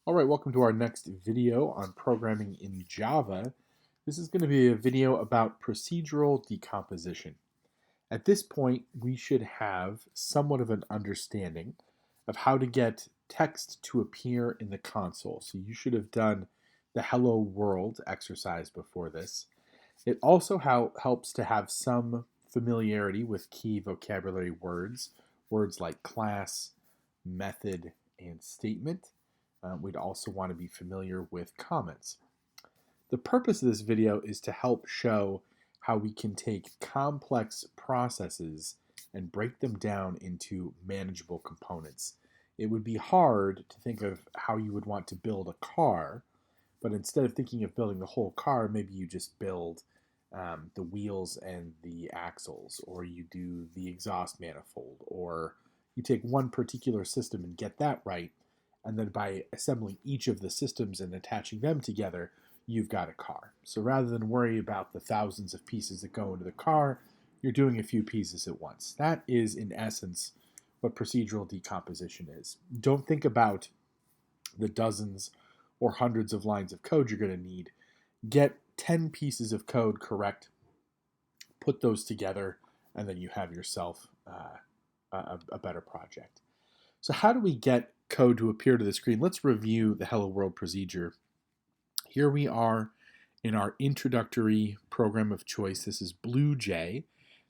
All right, welcome to our next video on programming in Java. This is going to be a video about procedural decomposition. At this point, we should have somewhat of an understanding of how to get text to appear in the console. So you should have done the hello world exercise before this. It also helps to have some familiarity with key vocabulary words, words like class, method, and statement. We'd also want to be familiar with comments. The purpose of this video is to help show how we can take complex processes and break them down into manageable components. It would be hard to think of how you would want to build a car, but instead of thinking of building the whole car, maybe you just build the wheels and the axles, or you do the exhaust manifold, or you take one particular system and get that right, and then by assembling each of the systems and attaching them together, you've got a car. So rather than worry about the thousands of pieces that go into the car, you're doing a few pieces at once. That is, in essence, what procedural decomposition is. Don't think about the dozens or hundreds of lines of code you're going to need. Get 10 pieces of code correct, put those together, and then you have yourself a better project. So how do we get code to appear to the screen? Let's review the Hello World procedure. Here we are in our introductory program of choice. This is BlueJ.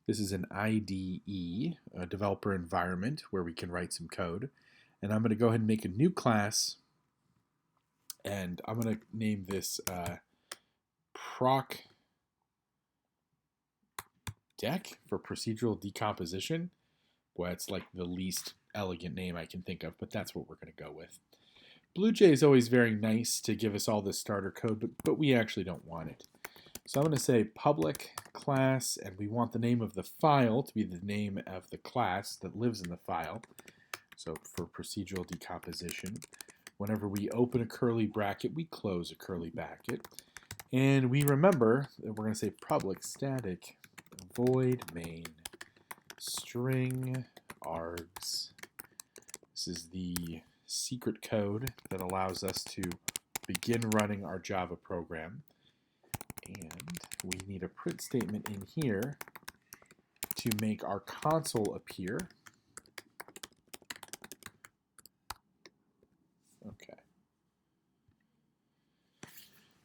This is an IDE, a developer environment where we can write some code. And I'm going to go ahead and make a new class. And I'm going to name this proc deck for procedural decomposition. Boy, it's like the least elegant name I can think of, but that's what we're going to go with. BlueJ is always very nice to give us all this starter code, but we actually don't want it. So I'm going to say public class, and we want the name of the file to be the name of the class that lives in the file. So for procedural decomposition, whenever we open a curly bracket, we close a curly bracket. And we remember that we're going to say public static void main string args. This is the secret code that allows us to begin running our Java program. And we need a print statement in here to make our console appear. Okay.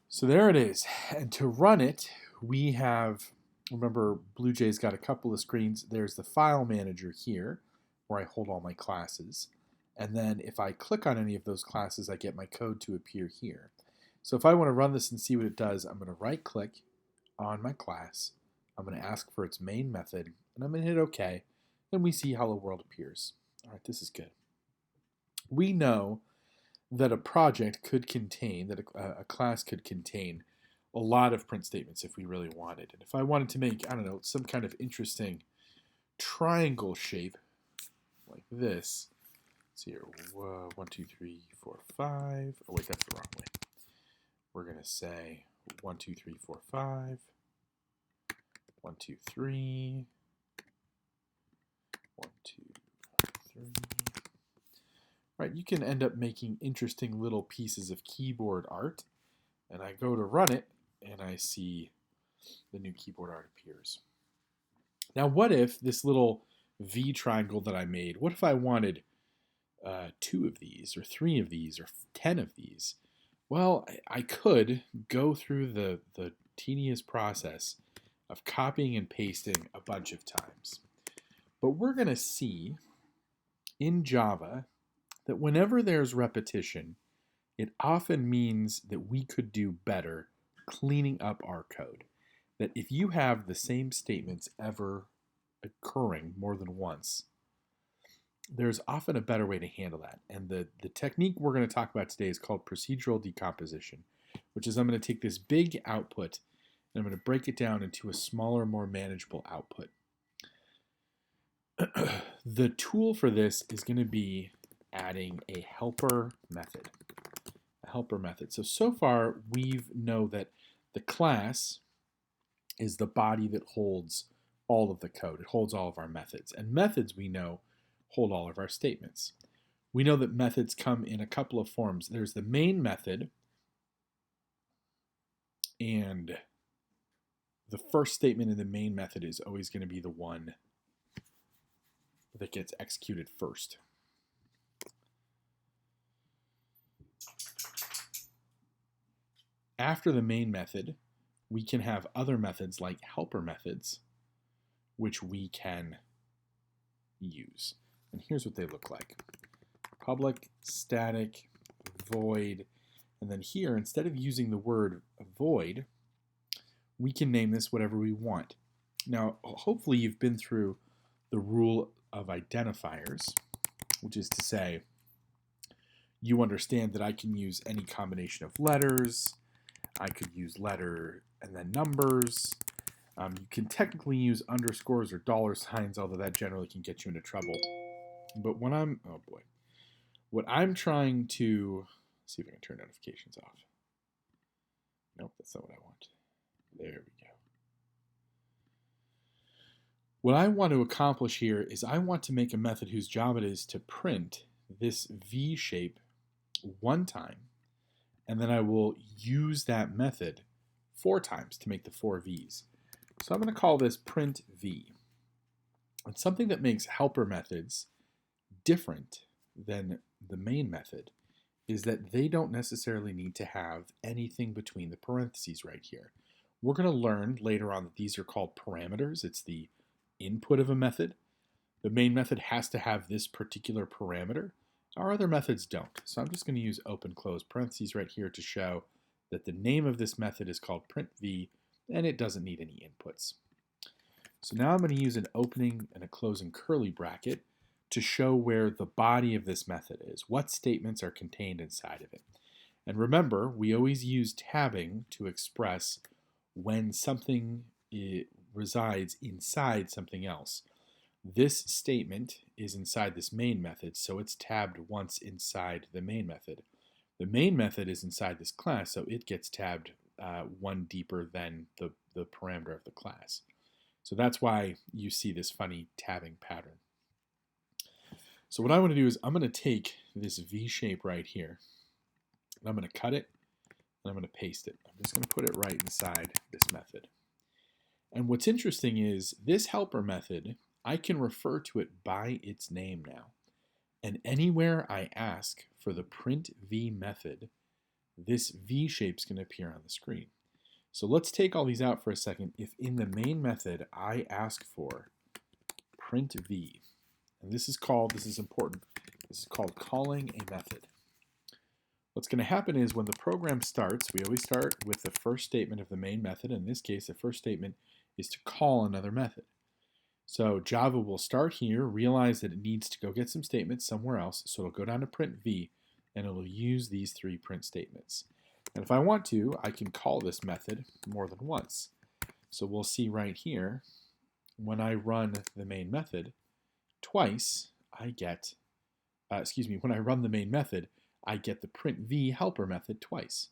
So there it is. And to run it, we have, remember, BlueJ's got a couple of screens. There's the file manager here, where I hold all my classes. And then if I click on any of those classes, I get my code to appear here. So if I want to run this and see what it does, I'm going to right-click on my class. I'm going to ask for its main method, and I'm going to hit OK. And we see Hello World appears. All right, this is good. We know that a project could contain, that a class could contain a lot of print statements if we really wanted. And if I wanted to make, I don't know, some kind of interesting triangle shape like this, let's see here, 1, 2, 3, 4, 5. Oh wait, that's the wrong way. We're going to say 1, 2, 3, 4, 5. 1, 2, 3. 1, 2, 3. Right, you can end up making interesting little pieces of keyboard art. And I go to run it, and I see the new keyboard art appears. Now, what if this little V triangle that I made, what if I wanted 2 of these, or 3 of these, or 10 of these? Well, I could go through the tedious process of copying and pasting a bunch of times. But we're going to see in Java that whenever there's repetition, it often means that we could do better cleaning up our code. That if you have the same statements ever occurring more than once, there's often a better way to handle that. And the technique we're going to talk about today is called procedural decomposition, which is I'm going to take this big output and I'm going to break it down into a smaller, more manageable output. The tool for this is going to be adding a helper method. A helper method. So far, we know that the class is the body that holds all of the code. It holds all of our methods. And methods, we know, hold all of our statements. we know that methods come in a couple of forms. There's the main method, and the first statement in the main method is always going to be the one that gets executed first. After the main method, we can have other methods like helper methods, which we can use. And here's what they look like. Public, static, void, and then here, instead of using the word void, we can name this whatever we want. Now, hopefully you've been through the rule of identifiers, which is to say, you understand that I can use any combination of letters. I could use letter and then numbers. You can technically use underscores or dollar signs, although that generally can get you into trouble. But when what I'm trying to, let's see if I can turn notifications off. Nope, that's not what I want. There we go. What I want to accomplish here is I want to make a method whose job it is to print this V shape one time, and then I will use that method 4 times to make the 4 V's. So I'm going to call this print V. And something that makes helper methods different than the main method is that they don't necessarily need to have anything between the parentheses right here. We're going to learn later on that these are called parameters. It's the input of a method. The main method has to have this particular parameter. Our other methods don't. So I'm just going to use open close parentheses right here to show that the name of this method is called print V, and it doesn't need any inputs. So now I'm going to use an opening and a closing curly bracket to show where the body of this method is, what statements are contained inside of it. And remember, we always use tabbing to express when something resides inside something else. This statement is inside this main method, so it's tabbed once inside the main method. The main method is inside this class, so it gets tabbed one deeper than the parameter of the class. So that's why you see this funny tabbing pattern. So what I want to do is I'm going to take this V shape right here, and I'm going to cut it, and I'm going to paste it. I'm just going to put it right inside this method. And what's interesting is this helper method, I can refer to it by its name now. And anywhere I ask for the print V method, this V shape is going to appear on the screen. So let's take all these out for a second. If in the main method I ask for print V, and this is important, this is called calling a method. What's going to happen is when the program starts, we always start with the first statement of the main method. In this case, the first statement is to call another method. So Java will start here, realize that it needs to go get some statements somewhere else, so it'll go down to print V, and it'll use these 3 print statements. And if I want to, I can call this method more than once. So we'll see right here, when I run the main method twice, I get, when I run the main method, I get the print V helper method twice.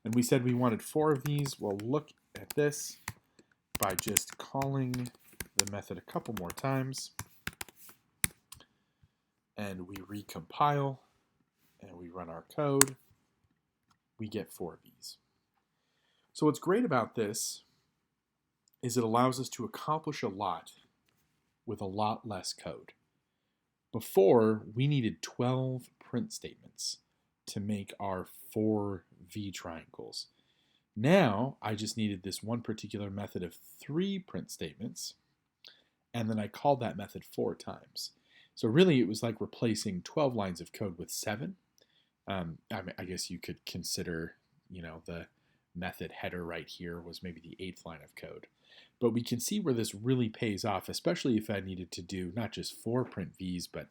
And we said we wanted 4 of these. Well, look at this by just calling the method a couple more times, and we recompile, and we run our code, we get 4 of these. So what's great about this is it allows us to accomplish a lot with a lot less code. Before, we needed 12 print statements to make our 4 V triangles. Now, I just needed this one particular method of 3 print statements, and then I called that method 4 times. So really, it was like replacing 12 lines of code with 7. I guess you could consider, the method header right here was maybe the 8th line of code. But we can see where this really pays off, especially if I needed to do not just 4 print Vs, but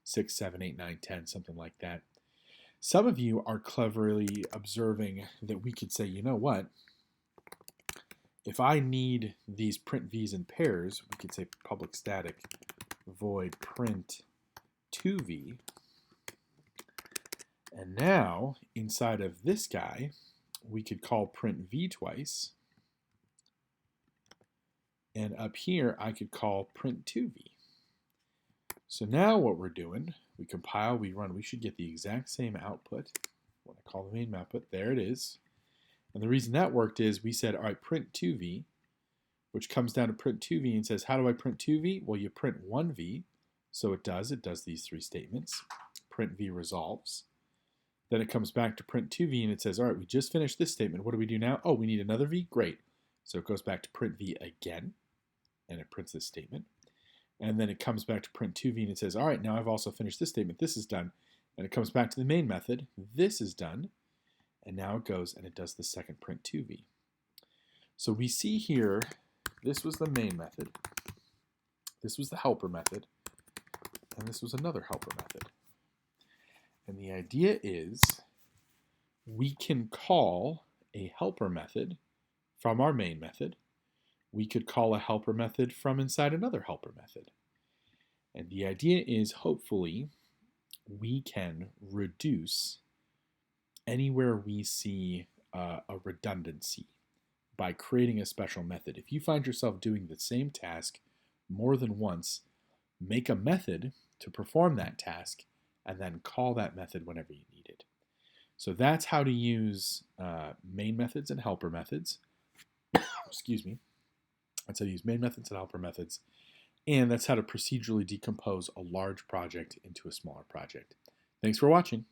6, 7, 8, 9, 10, something like that. Some of you are cleverly observing that we could say, you know what? If I need these print V's in pairs, we could say public static void print 2V. And now, inside of this guy, we could call print V twice. And up here, I could call print 2V. So now what we're doing, We compile, we run. We should get the exact same output. When I call the main output, there it is. And the reason that worked is we said, all right, print 2v, which comes down to print 2v and says, how do I print 2v? Well, you print 1v. So it does these three statements. Print v resolves. Then it comes back to print 2v and it says, all right, we just finished this statement. What do we do now? Oh, we need another v? Great. So it goes back to print v again, and it prints this statement. And then it comes back to print 2v and it says, all right, now I've also finished this statement. This is done. And it comes back to the main method. This is done. And now it goes and it does the second print 2v. So we see here, this was the main method. This was the helper method. And this was another helper method. And the idea is we can call a helper method from our main method. We could call a helper method from inside another helper method. And the idea is hopefully we can reduce anywhere we see a redundancy by creating a special method. If you find yourself doing the same task more than once, make a method to perform that task and then call that method whenever you need it. So that's how to use main methods and helper methods. Excuse me. That's how to use main methods and helper methods. And that's how to procedurally decompose a large project into a smaller project. Thanks for watching.